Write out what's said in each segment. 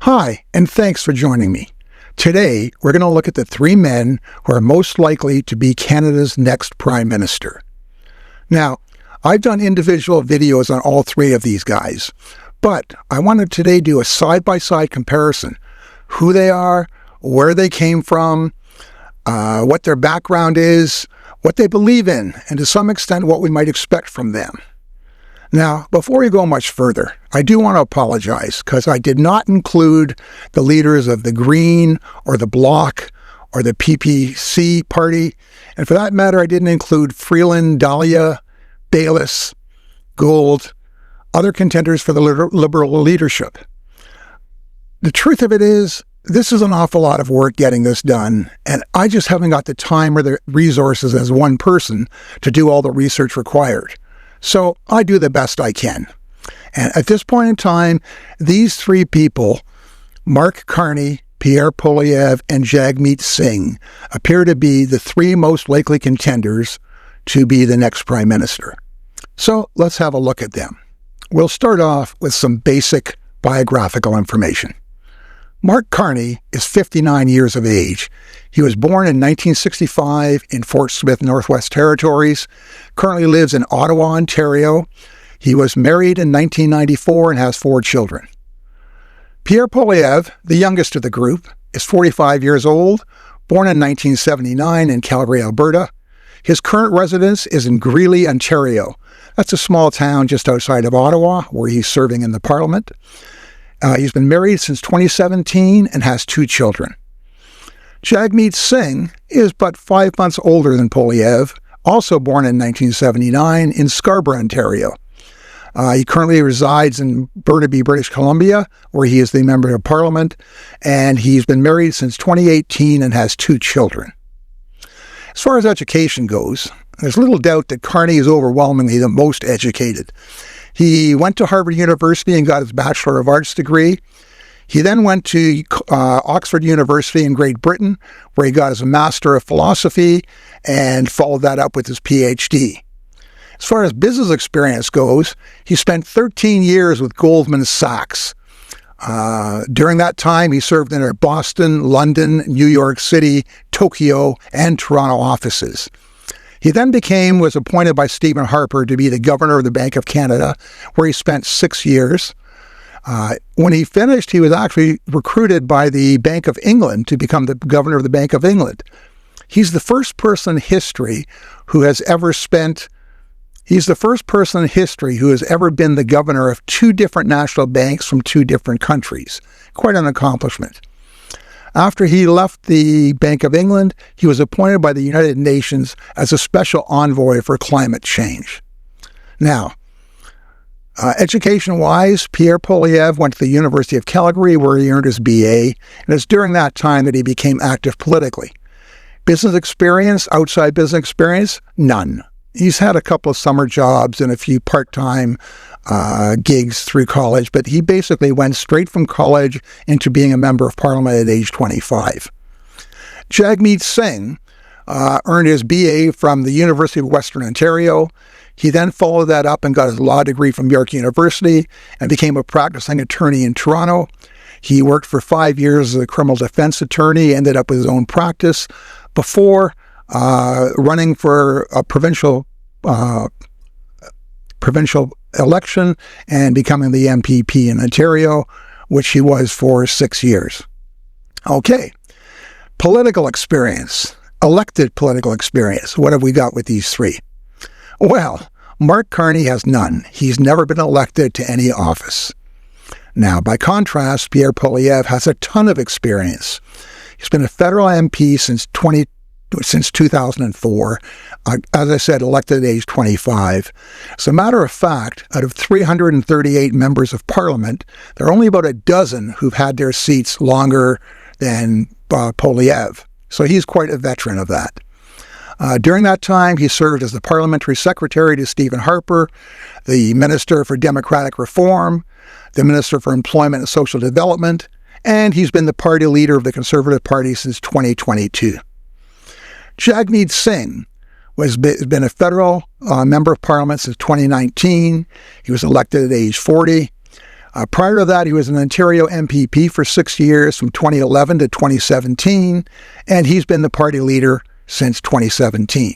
Hi, and thanks for joining me. Today, we're going to look at the three men who are most likely to be Canada's next Prime Minister. Now, I've done individual videos on all three of these guys, but I want to today do a side-by-side comparison. Who they are, where they came from, what their background is, what they believe in, and to some extent what we might expect from them. Now, before we go much further, I do want to apologize because I did not include the leaders of the Green or the Bloc or the PPC party. And for that matter, I didn't include Freeland, Dahlia, Bayliss, Gould, other contenders for the Liberal leadership. The truth of it is, this is an awful lot of work getting this done, and I just haven't got the time or the resources as one person to do all the research required. So I do the best I can. And at this point in time, these three people, Mark Carney, Pierre Poilievre, and Jagmeet Singh, appear to be the three most likely contenders to be the next Prime Minister. So let's have a look at them. We'll start off with some basic biographical information. Mark Carney is 59 years of age. He was born in 1965 in Fort Smith, Northwest Territories, currently lives in Ottawa, Ontario. He was married in 1994 and has 4 children. Pierre Poilievre, the youngest of the group, is 45 years old, born in 1979 in Calgary, Alberta. His current residence is in Greeley, Ontario. That's a small town just outside of Ottawa, where he's serving in the Parliament. He's been married since 2017 and has 2 children. Jagmeet Singh is but 5 months older than Poilievre, also born in 1979 in Scarborough, Ontario. He currently resides in Burnaby, British Columbia, where he is the Member of Parliament, and he's been married since 2018 and has 2 children. As far as education goes, there's little doubt that Carney is overwhelmingly the most educated. He went to Harvard University and got his Bachelor of Arts degree. He then went to Oxford University in Great Britain, where he got his Master of Philosophy and followed that up with his PhD. As far as business experience goes, he spent 13 years with Goldman Sachs. During that time, he served in their Boston, London, New York City, Tokyo, and Toronto offices. He then was appointed by Stephen Harper to be the governor of the Bank of Canada, where he spent 6 years. When he finished, he was actually recruited by the Bank of England to become the governor of the Bank of England. He's the first person in history who has ever been the governor of 2 different national banks from 2 different countries. Quite an accomplishment. After he left the Bank of England, he was appointed by the United Nations as a special envoy for climate change. Now, education-wise, Pierre Poilievre went to the University of Calgary, where he earned his BA, and it's during that time that he became active politically. Business experience, outside business experience, none. He's had a couple of summer jobs and a few part-time gigs through college, but he basically went straight from college into being a member of Parliament at age 25. Jagmeet Singh earned his BA from the University of Western Ontario. He then followed that up and got his law degree from York University and became a practicing attorney in Toronto. He worked for 5 years as a criminal defense attorney, ended up with his own practice before running for a provincial election and becoming the MPP in Ontario, which he was for 6 years. Okay, political experience, elected political experience. What have we got with these three? Well, Mark Carney has none. He's never been elected to any office. Now, by contrast, Pierre Poilievre has a ton of experience. He's been a federal MP since 2004, as I said, elected at age 25. As a matter of fact, out of 338 members of Parliament, there are only about a dozen who've had their seats longer than Poilievre. So he's quite a veteran of that. During that time, he served as the parliamentary secretary to Stephen Harper, the Minister for Democratic Reform, the Minister for Employment and Social Development, and he's been the party leader of the Conservative Party since 2022. Jagmeet Singh has been a federal member of Parliament since 2019. He was elected at age 40. Prior to that, he was an Ontario MPP for 6 years, from 2011 to 2017, and he's been the party leader since 2017.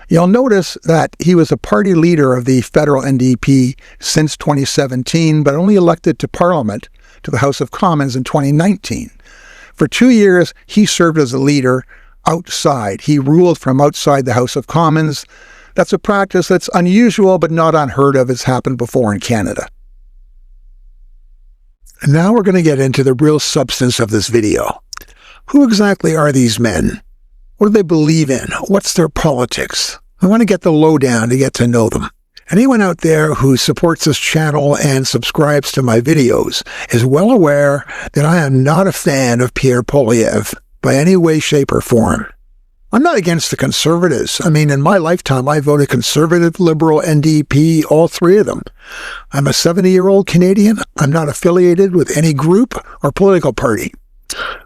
You'll notice that he was a party leader of the federal NDP since 2017, but only elected to Parliament, to the House of Commons, in 2019. For 2 years, he served as a leader outside. He ruled from outside the House of Commons. That's a practice that's unusual but not unheard of. It's happened before in Canada. And now we're going to get into the real substance of this video. Who exactly are these men? What do they believe in? What's their politics? I want to get the lowdown to get to know them. Anyone out there who supports this channel and subscribes to my videos is well aware that I am not a fan of Pierre Poilievre by any way, shape, or form. I'm not against the Conservatives. I mean, in my lifetime, I voted Conservative, Liberal, NDP, all three of them. I'm a 70-year-old Canadian. I'm not affiliated with any group or political party.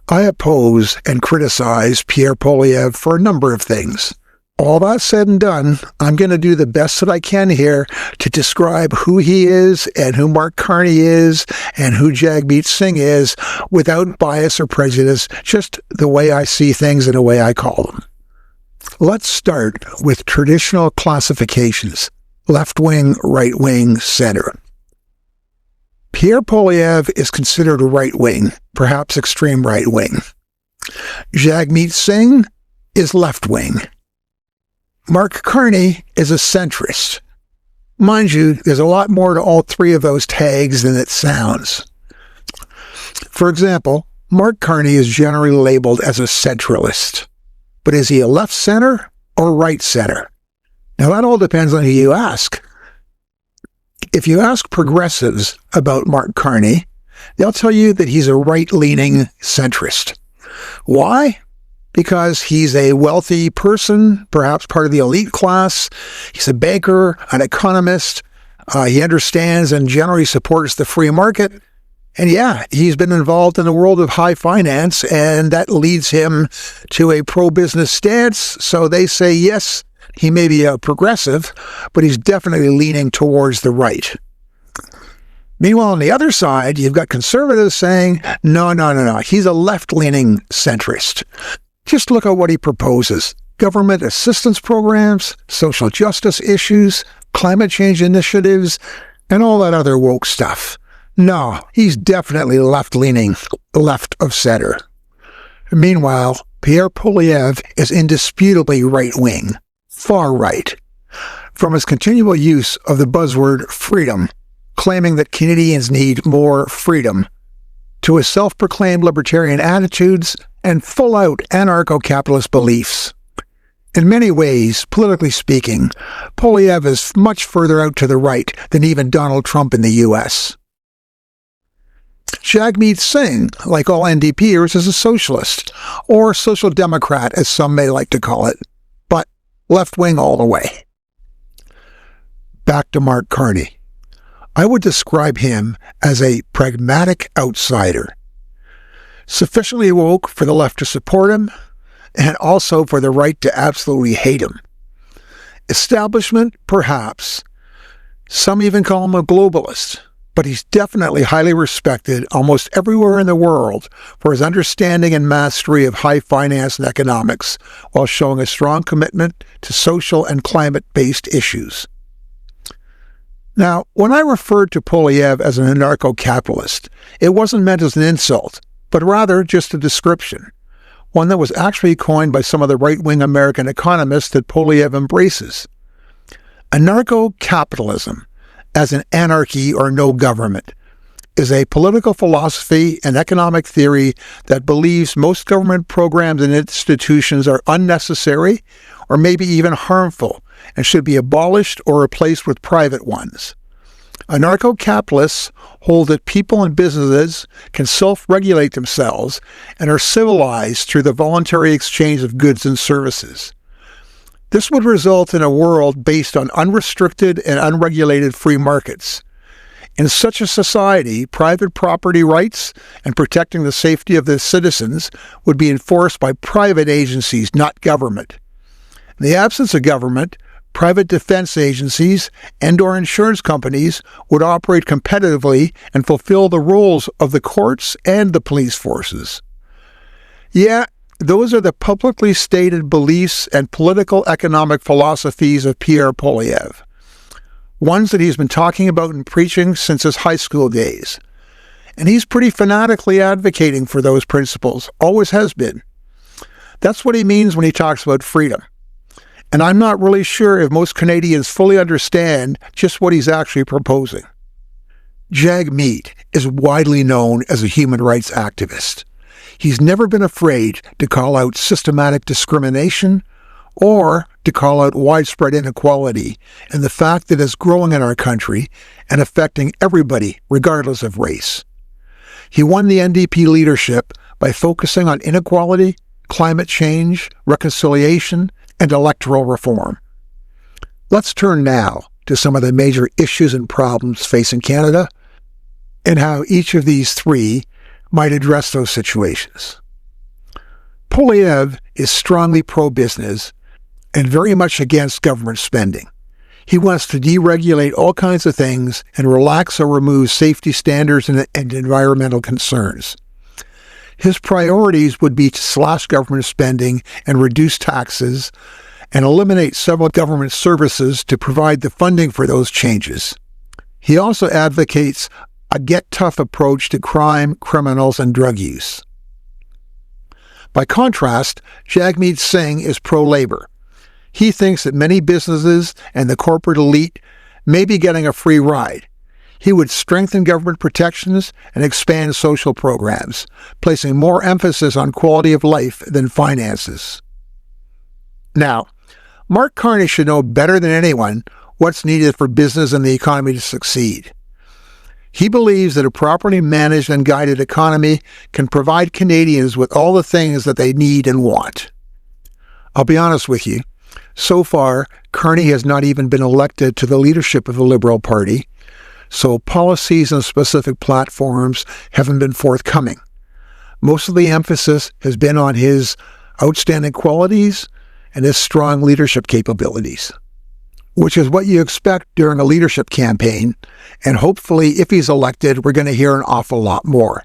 I oppose and criticize Pierre Poilievre for a number of things. All that said and done, I'm going to do the best that I can here to describe who he is and who Mark Carney is and who Jagmeet Singh is without bias or prejudice, just the way I see things and the way I call them. Let's start with traditional classifications: left-wing, right-wing, center. Pierre Poilievre is considered right-wing, perhaps extreme right-wing. Jagmeet Singh is left-wing. Mark Carney is a centrist. Mind you, there's a lot more to all three of those tags than it sounds. For example, Mark Carney is generally labeled as a centralist. But is he a left center or right center? Now that all depends on who you ask. If you ask progressives about Mark Carney, they'll tell you that he's a right-leaning centrist. Why? Because he's a wealthy person, perhaps part of the elite class. He's a banker, an economist. He understands and generally supports the free market. And yeah, he's been involved in the world of high finance, and that leads him to a pro-business stance. So they say, yes, he may be a progressive, but he's definitely leaning towards the right. Meanwhile, on the other side, you've got conservatives saying, no, he's a left-leaning centrist. Just look at what he proposes: government assistance programs, social justice issues, climate change initiatives, and all that other woke stuff. No, he's definitely left-leaning, left of center. Meanwhile, Pierre Poilievre is indisputably right-wing, far right. From his continual use of the buzzword freedom, claiming that Canadians need more freedom, to his self-proclaimed libertarian attitudes and full-out anarcho-capitalist beliefs. In many ways, politically speaking, Poilievre is much further out to the right than even Donald Trump in the U.S. Jagmeet Singh, like all NDPers, is a socialist, or social democrat as some may like to call it, but left-wing all the way. Back to Mark Carney. I would describe him as a pragmatic outsider, sufficiently woke for the left to support him, and also for the right to absolutely hate him. Establishment, perhaps. Some even call him a globalist, but he's definitely highly respected almost everywhere in the world for his understanding and mastery of high finance and economics, while showing a strong commitment to social and climate-based issues. Now, when I referred to Poilievre as an anarcho-capitalist, it wasn't meant as an insult, but rather just a description, one that was actually coined by some of the right-wing American economists that Poilievre embraces. Anarcho-capitalism, as in anarchy or no government, is a political philosophy and economic theory that believes most government programs and institutions are unnecessary or maybe even harmful and should be abolished or replaced with private ones. Anarcho-capitalists hold that people and businesses can self-regulate themselves and are civilized through the voluntary exchange of goods and services. This would result in a world based on unrestricted and unregulated free markets. In such a society, private property rights and protecting the safety of the citizens would be enforced by private agencies, not government. In the absence of government, private defense agencies and/or insurance companies would operate competitively and fulfill the roles of the courts and the police forces. Yeah, those are the publicly stated beliefs and political economic philosophies of Pierre Poilievre, ones that he's been talking about and preaching since his high school days. And he's pretty fanatically advocating for those principles, always has been. That's what he means when he talks about freedom. And I'm not really sure if most Canadians fully understand just what he's actually proposing. Jagmeet is widely known as a human rights activist. He's never been afraid to call out systematic discrimination or to call out widespread inequality and the fact that it's growing in our country and affecting everybody regardless of race. He won the NDP leadership by focusing on inequality, climate change, reconciliation, and electoral reform. Let's turn now to some of the major issues and problems facing Canada and how each of these three might address those situations. Poilievre is strongly pro-business and very much against government spending. He wants to deregulate all kinds of things and relax or remove safety standards and environmental concerns. His priorities would be to slash government spending and reduce taxes and eliminate several government services to provide the funding for those changes. He also advocates a get-tough approach to crime, criminals, and drug use. By contrast, Jagmeet Singh is pro-labor. He thinks that many businesses and the corporate elite may be getting a free ride. He would strengthen government protections and expand social programs, placing more emphasis on quality of life than finances. Now, Mark Carney should know better than anyone what's needed for business and the economy to succeed. He believes that a properly managed and guided economy can provide Canadians with all the things that they need and want. I'll be honest with you, so far, Carney has not even been elected to the leadership of the Liberal Party, so policies and specific platforms haven't been forthcoming. Most of the emphasis has been on his outstanding qualities and his strong leadership capabilities, which is what you expect during a leadership campaign, and hopefully, if he's elected, we're going to hear an awful lot more.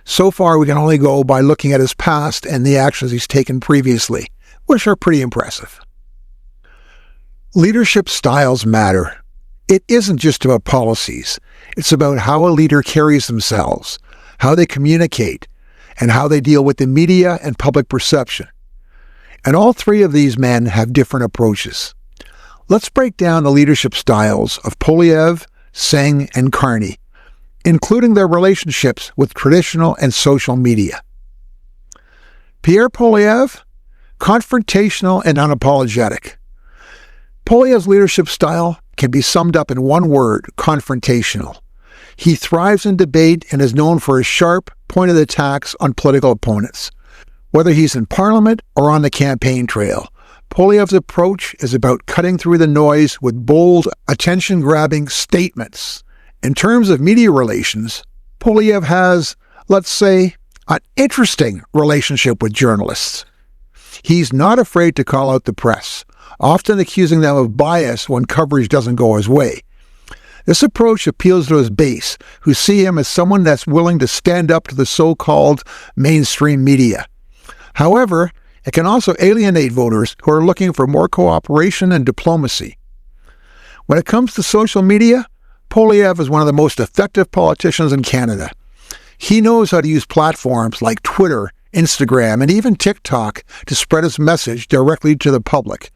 So far, we can only go by looking at his past and the actions he's taken previously, which are pretty impressive. Leadership styles matter. It isn't just about policies. It's about how a leader carries themselves, how they communicate, and how they deal with the media and public perception. And all three of these men have different approaches. Let's break down the leadership styles of Poilievre, Singh, and Carney, including their relationships with traditional and social media. Pierre Poilievre, confrontational and unapologetic. Poilievre's leadership style can be summed up in one word: confrontational. He thrives in debate and is known for his sharp, pointed attacks on political opponents. Whether he's in Parliament or on the campaign trail, Poilievre's approach is about cutting through the noise with bold, attention-grabbing statements. In terms of media relations, Poilievre has, let's say, an interesting relationship with journalists. He's not afraid to call out the press, often accusing them of bias when coverage doesn't go his way. This approach appeals to his base, who see him as someone that's willing to stand up to the so-called mainstream media. However, it can also alienate voters who are looking for more cooperation and diplomacy. When it comes to social media, Poilievre is one of the most effective politicians in Canada. He knows how to use platforms like Twitter, Instagram, and even TikTok to spread his message directly to the public.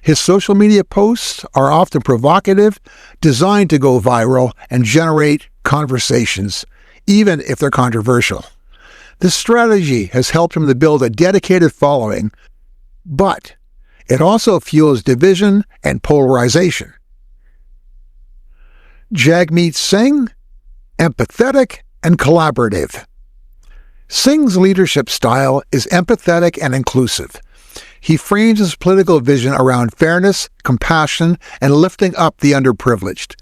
His social media posts are often provocative, designed to go viral and generate conversations, even if they're controversial. This strategy has helped him to build a dedicated following, but it also fuels division and polarization. Jagmeet Singh, empathetic and collaborative. Singh's leadership style is empathetic and inclusive. He frames his political vision around fairness, compassion, and lifting up the underprivileged.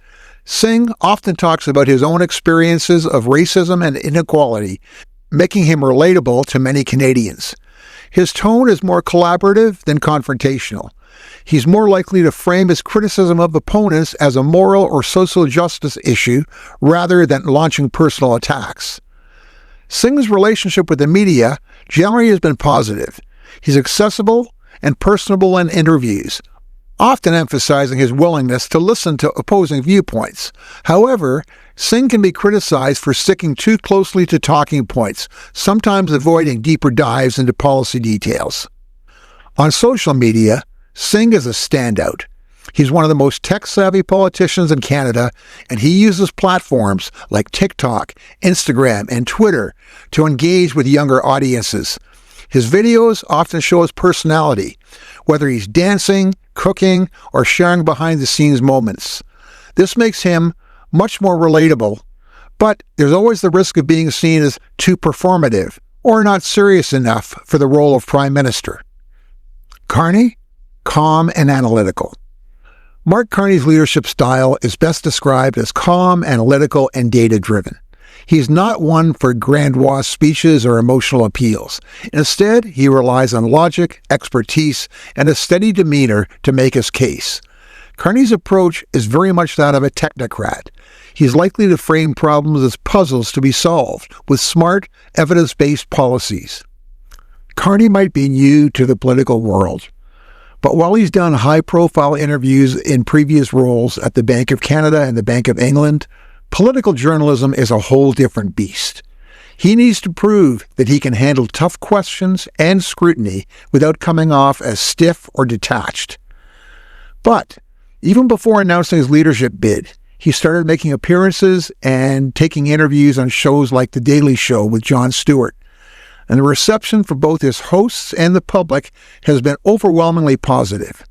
Singh often talks about his own experiences of racism and inequality, making him relatable to many Canadians. His tone is more collaborative than confrontational, He's more likely to frame his criticism of opponents as a moral or social justice issue rather than launching personal attacks. Singh's relationship with the media generally has been positive. He's accessible and personable in interviews, often emphasizing his willingness to listen to opposing viewpoints. However, Singh can be criticized for sticking too closely to talking points, sometimes avoiding deeper dives into policy details. On social media, Singh is a standout. He's one of the most tech-savvy politicians in Canada, and he uses platforms like TikTok, Instagram, and Twitter to engage with younger audiences. His videos often show his personality, whether he's dancing, cooking, or sharing behind-the-scenes moments. This makes him much more relatable, but there's always the risk of being seen as too performative or not serious enough for the role of Prime Minister. Carney? Calm and analytical. Mark Carney's leadership style is best described as calm, analytical, and data-driven. He's not one for grandiose speeches or emotional appeals. Instead, he relies on logic, expertise, and a steady demeanor to make his case. Carney's approach is very much that of a technocrat. He's likely to frame problems as puzzles to be solved with smart, evidence-based policies. Carney might be new to the political world, but while he's done high-profile interviews in previous roles at the Bank of Canada and the Bank of England, political journalism is a whole different beast. He needs to prove that he can handle tough questions and scrutiny without coming off as stiff or detached. But even before announcing his leadership bid, he started making appearances and taking interviews on shows like The Daily Show with Jon Stewart. And the reception for both his hosts and the public has been overwhelmingly positive.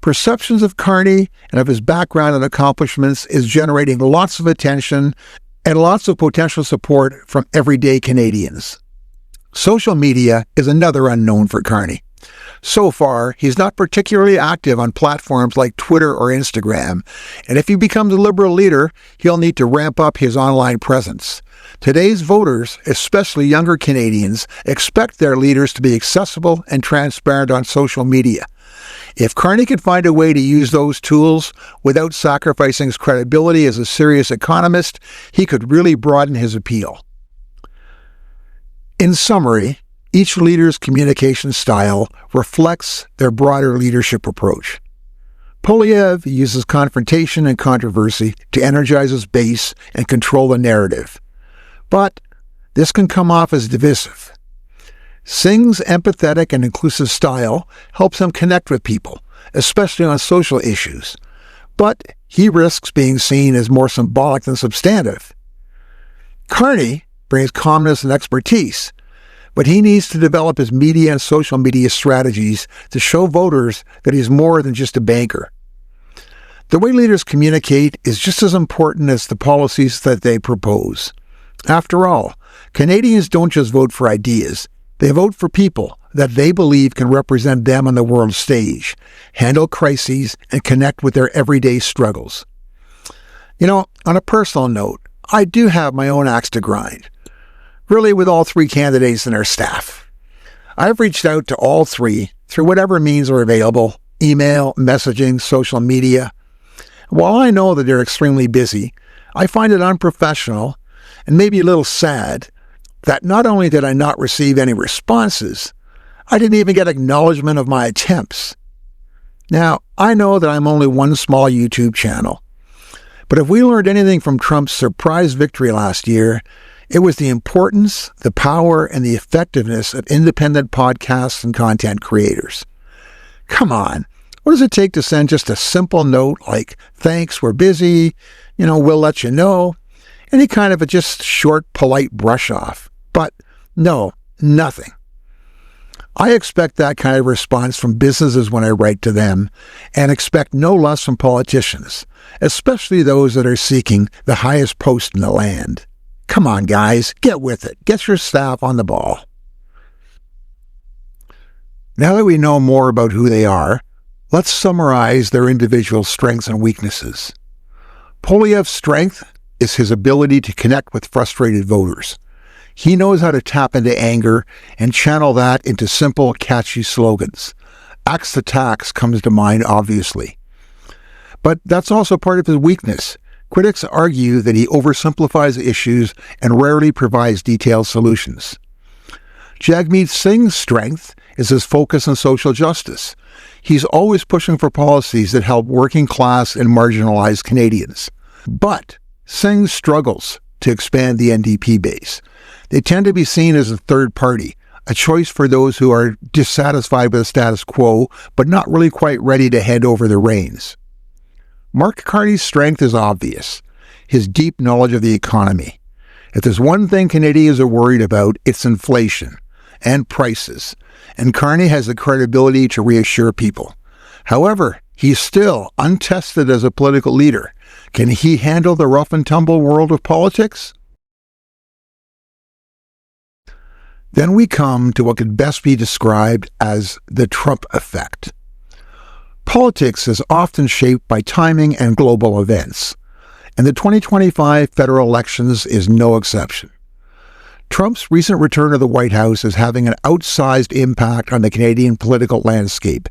Perceptions of Carney and of his background and accomplishments is generating lots of attention and lots of potential support from everyday Canadians. Social media is another unknown for Carney. So far, he's not particularly active on platforms like Twitter or Instagram, and if he becomes a Liberal leader, he'll need to ramp up his online presence. Today's voters, especially younger Canadians, expect their leaders to be accessible and transparent on social media. If Carney can find a way to use those tools without sacrificing his credibility as a serious economist, he could really broaden his appeal. In summary, each leader's communication style reflects their broader leadership approach. Poilievre uses confrontation and controversy to energize his base and control the narrative. But this can come off as divisive. Singh's empathetic and inclusive style helps him connect with people, especially on social issues. But he risks being seen as more symbolic than substantive. Carney brings calmness and expertise, but he needs to develop his media and social media strategies to show voters that he's more than just a banker. The way leaders communicate is just as important as the policies that they propose. After all, Canadians don't just vote for ideas. They vote for people that they believe can represent them on the world stage, handle crises, and connect with their everyday struggles. On a personal note, I do have my own axe to grind. Really, with all three candidates and their staff. I've reached out to all three through whatever means are available: email, messaging, social media. While I know that they're extremely busy, I find it unprofessional and maybe a little sad that not only did I not receive any responses, I didn't even get acknowledgement of my attempts. Now, I know that I'm only one small YouTube channel, but if we learned anything from Trump's surprise victory last year, it was the importance, the power, and the effectiveness of independent podcasts and content creators. Come on, what does it take to send just a simple note like, "Thanks, we're busy, we'll let you know"? Any kind of a just short, polite brush off. But no, nothing. I expect that kind of response from businesses when I write to them, and expect no less from politicians, especially those that are seeking the highest post in the land. Come on, guys, get with it. Get your staff on the ball. Now that we know more about who they are, let's summarize their individual strengths and weaknesses. Poilievre's strength is his ability to connect with frustrated voters. He knows how to tap into anger and channel that into simple, catchy slogans. axe the tax comes to mind, obviously. But that's also part of his weakness. Critics argue that he oversimplifies issues and rarely provides detailed solutions. Jagmeet Singh's strength is his focus on social justice. He's always pushing for policies that help working class and marginalized Canadians. But Singh struggles to expand the NDP base. They tend to be seen as a third party, a choice for those who are dissatisfied with the status quo, but not really quite ready to hand over the reins. Mark Carney's strength is obvious, his deep knowledge of the economy. If there's one thing Canadians are worried about, it's inflation and prices, and Carney has the credibility to reassure people. However, he's still untested as a political leader. Can he handle the rough and tumble world of politics? Then we come to what could best be described as the Trump effect. Politics is often shaped by timing and global events, and the 2025 federal elections is no exception. Trump's recent return to the White House is having an outsized impact on the Canadian political landscape,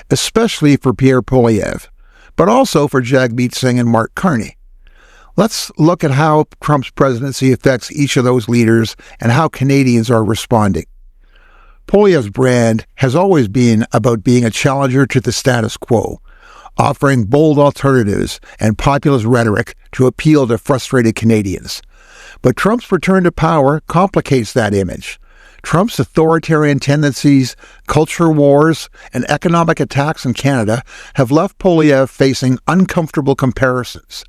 especially for Pierre Poilievre, but also for Jagmeet Singh and Mark Carney. Let's look at how Trump's presidency affects each of those leaders and how Canadians are responding. Poilievre's brand has always been about being a challenger to the status quo, offering bold alternatives and populist rhetoric to appeal to frustrated Canadians. But Trump's return to power complicates that image. Trump's authoritarian tendencies, culture wars, and economic attacks in Canada have left Poilievre facing uncomfortable comparisons.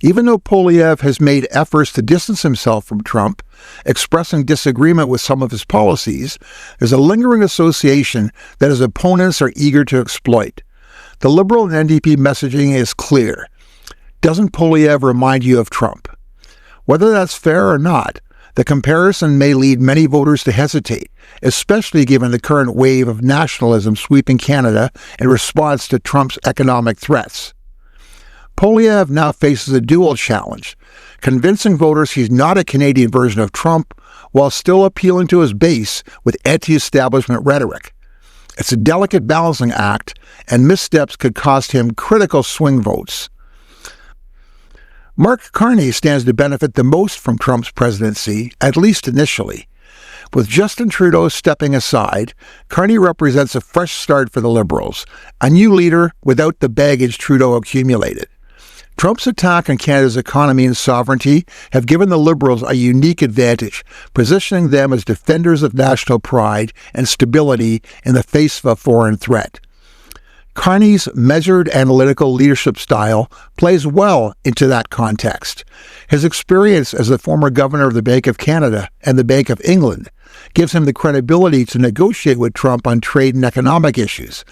Even though Poilievre has made efforts to distance himself from Trump, expressing disagreement with some of his policies, there's a lingering association that his opponents are eager to exploit. The Liberal and NDP messaging is clear. Doesn't Poilievre remind you of Trump? Whether that's fair or not, the comparison may lead many voters to hesitate, especially given the current wave of nationalism sweeping Canada in response to Trump's economic threats. Poilievre now faces a dual challenge, convincing voters he's not a Canadian version of Trump while still appealing to his base with anti-establishment rhetoric. It's a delicate balancing act, and missteps could cost him critical swing votes. Mark Carney stands to benefit the most from Trump's presidency, at least initially. With Justin Trudeau stepping aside, Carney represents a fresh start for the Liberals, a new leader without the baggage Trudeau accumulated. Trump's attack on Canada's economy and sovereignty have given the Liberals a unique advantage, positioning them as defenders of national pride and stability in the face of a foreign threat. Carney's measured analytical leadership style plays well into that context. His experience as the former governor of the Bank of Canada and the Bank of England gives him the credibility to negotiate with Trump on trade and economic issues.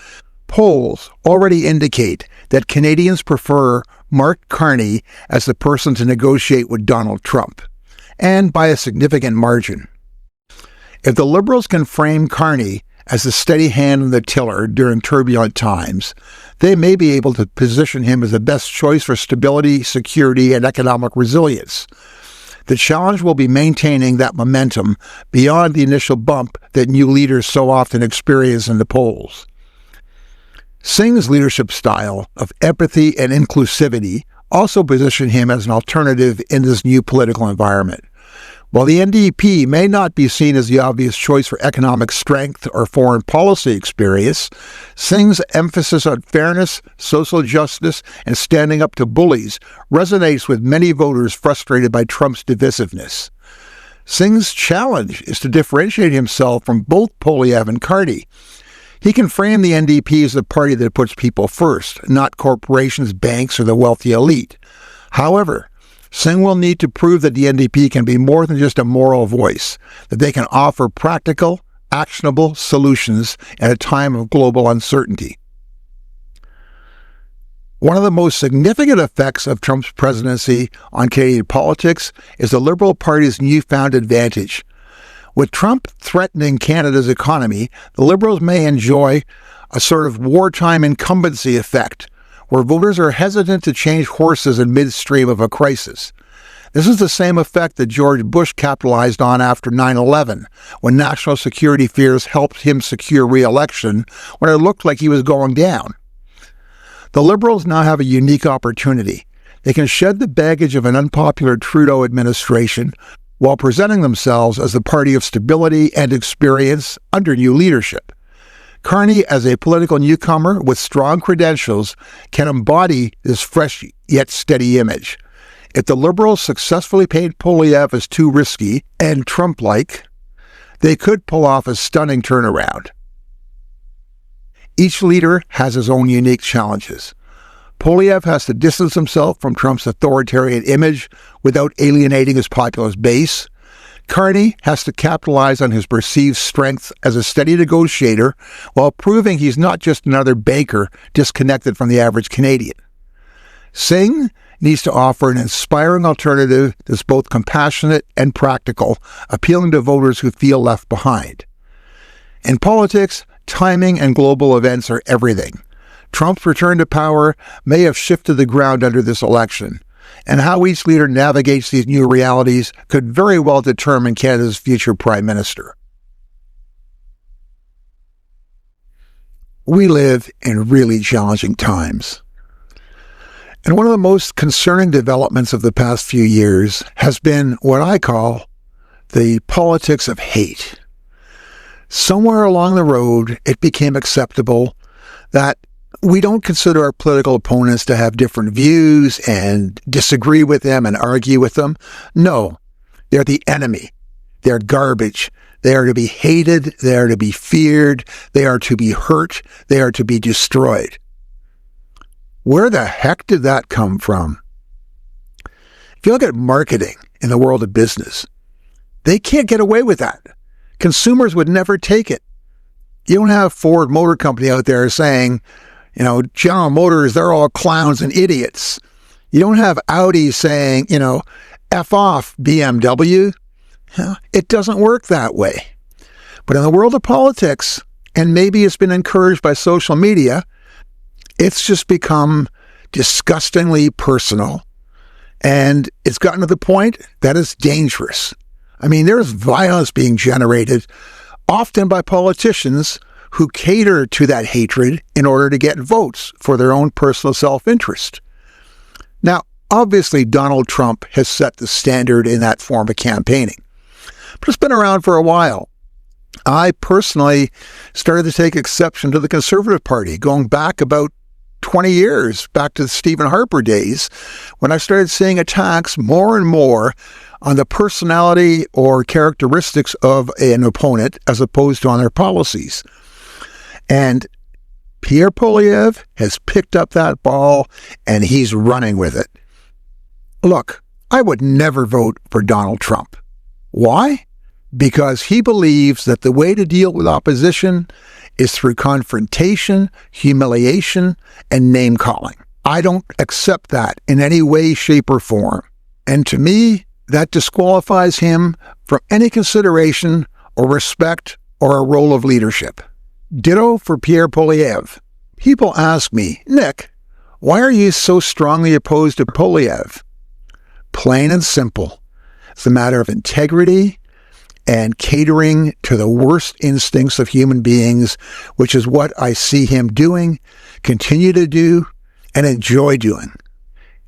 Polls already indicate that Canadians prefer Mark Carney as the person to negotiate with Donald Trump, and by a significant margin. If the Liberals can frame Carney as the steady hand on the tiller during turbulent times, they may be able to position him as the best choice for stability, security, and economic resilience. The challenge will be maintaining that momentum beyond the initial bump that new leaders so often experience in the polls. Singh's leadership style of empathy and inclusivity also position him as an alternative in this new political environment. While the NDP may not be seen as the obvious choice for economic strength or foreign policy experience, Singh's emphasis on fairness, social justice, and standing up to bullies resonates with many voters frustrated by Trump's divisiveness. Singh's challenge is to differentiate himself from both Poilievre and Carney. He can frame the NDP as a party that puts people first, not corporations, banks, or the wealthy elite. However, Singh will need to prove that the NDP can be more than just a moral voice, that they can offer practical, actionable solutions at a time of global uncertainty. One of the most significant effects of Trump's presidency on Canadian politics is the Liberal Party's newfound advantage. With Trump threatening Canada's economy, the Liberals may enjoy a sort of wartime incumbency effect, where voters are hesitant to change horses in midstream of a crisis. This is the same effect that George Bush capitalized on after 9/11, when national security fears helped him secure re-election when it looked like he was going down. The Liberals now have a unique opportunity. They can shed the baggage of an unpopular Trudeau administration while presenting themselves as the party of stability and experience under new leadership. Carney, as a political newcomer with strong credentials, can embody this fresh yet steady image. If the Liberals successfully paint Poilievre as too risky and Trump-like, they could pull off a stunning turnaround. Each leader has his own unique challenges. Poilievre has to distance himself from Trump's authoritarian image without alienating his populist base. Carney has to capitalize on his perceived strength as a steady negotiator while proving he's not just another banker disconnected from the average Canadian. Singh needs to offer an inspiring alternative that's both compassionate and practical, appealing to voters who feel left behind. In politics, timing and global events are everything. Trump's return to power may have shifted the ground under this election, and how each leader navigates these new realities could very well determine Canada's future Prime Minister. We live in really challenging times. And one of the most concerning developments of the past few years has been what I call the politics of hate. Somewhere along the road, it became acceptable that we don't consider our political opponents to have different views and disagree with them and argue with them. No, they're the enemy. They're garbage. They are to be hated. They are to be feared. They are to be hurt. They are to be destroyed. Where the heck did that come from? If you look at marketing in the world of business, they can't get away with that. Consumers would never take it. You don't have Ford Motor Company out there saying, General Motors, they're all clowns and idiots. You don't have Audi saying, F off BMW. It doesn't work that way. But in the world of politics, and maybe it's been encouraged by social media, it's just become disgustingly personal. And it's gotten to the point that it's dangerous. I mean, there's violence being generated, often by politicians who cater to that hatred in order to get votes for their own personal self-interest. Now, obviously, Donald Trump has set the standard in that form of campaigning, but it's been around for a while. I personally started to take exception to the Conservative Party, going back about 20 years, back to the Stephen Harper days, when I started seeing attacks more and more on the personality or characteristics of an opponent as opposed to on their policies. And Pierre Poilievre has picked up that ball and he's running with it. Look, I would never vote for Donald Trump. Why? Because he believes that the way to deal with opposition is through confrontation, humiliation, and name-calling. I don't accept that in any way, shape, or form. And to me, that disqualifies him from any consideration or respect or a role of leadership. Ditto for Pierre Poilievre. People ask me, Nick, why are you so strongly opposed to Poilievre? Plain and simple. It's a matter of integrity and catering to the worst instincts of human beings, which is what I see him doing, continue to do, and enjoy doing.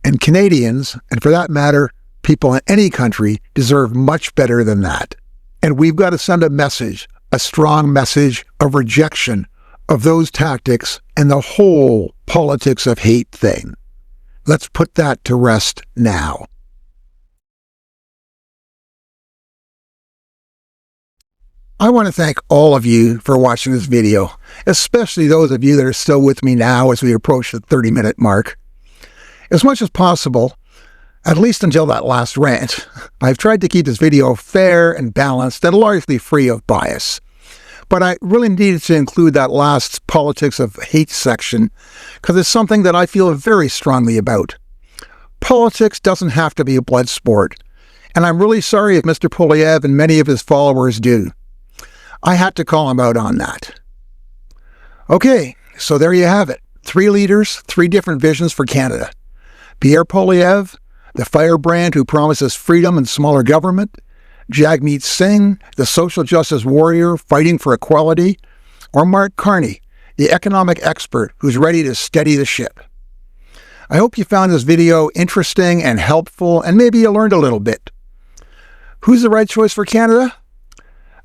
And Canadians, and for that matter, people in any country, deserve much better than that. And we've got to send a message, a strong message of rejection of those tactics and the whole politics of hate thing. Let's put that to rest now. I want to thank all of you for watching this video, especially those of you that are still with me now as we approach the 30-minute mark. As much as possible, at least until that last rant, I've tried to keep this video fair and balanced and largely free of bias. But I really needed to include that last politics of hate section because it's something that I feel very strongly about. Politics doesn't have to be a blood sport, and I'm really sorry if Mr. Poilievre and many of his followers do. I had to call him out on that. Okay, so there you have it. 3 leaders, 3 different visions for Canada. Pierre Poilievre, the firebrand who promises freedom and smaller government, Jagmeet Singh, the social justice warrior fighting for equality, or Mark Carney, the economic expert who's ready to steady the ship. I hope you found this video interesting and helpful, and maybe you learned a little bit. Who's the right choice for Canada?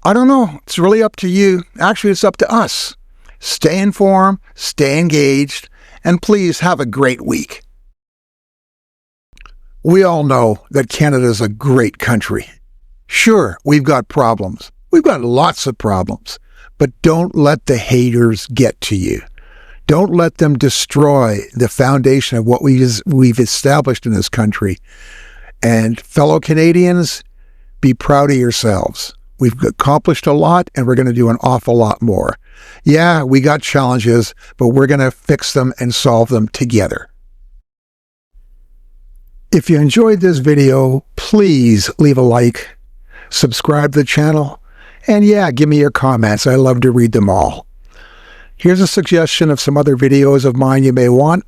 I don't know. It's really up to you. Actually, it's up to us. Stay informed, stay engaged, and please have a great week. We all know that Canada is a great country. Sure, we've got problems. We've got lots of problems. But don't let the haters get to you. Don't let them destroy the foundation of what we've established in this country. And fellow Canadians, be proud of yourselves. We've accomplished a lot, and we're going to do an awful lot more. Yeah, we got challenges, but we're going to fix them and solve them together. If you enjoyed this video, please leave a like, subscribe to the channel, and yeah, give me your comments. I love to read them all. Here's a suggestion of some other videos of mine you may want,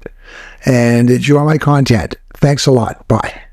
and enjoy my content. Thanks a lot. Bye.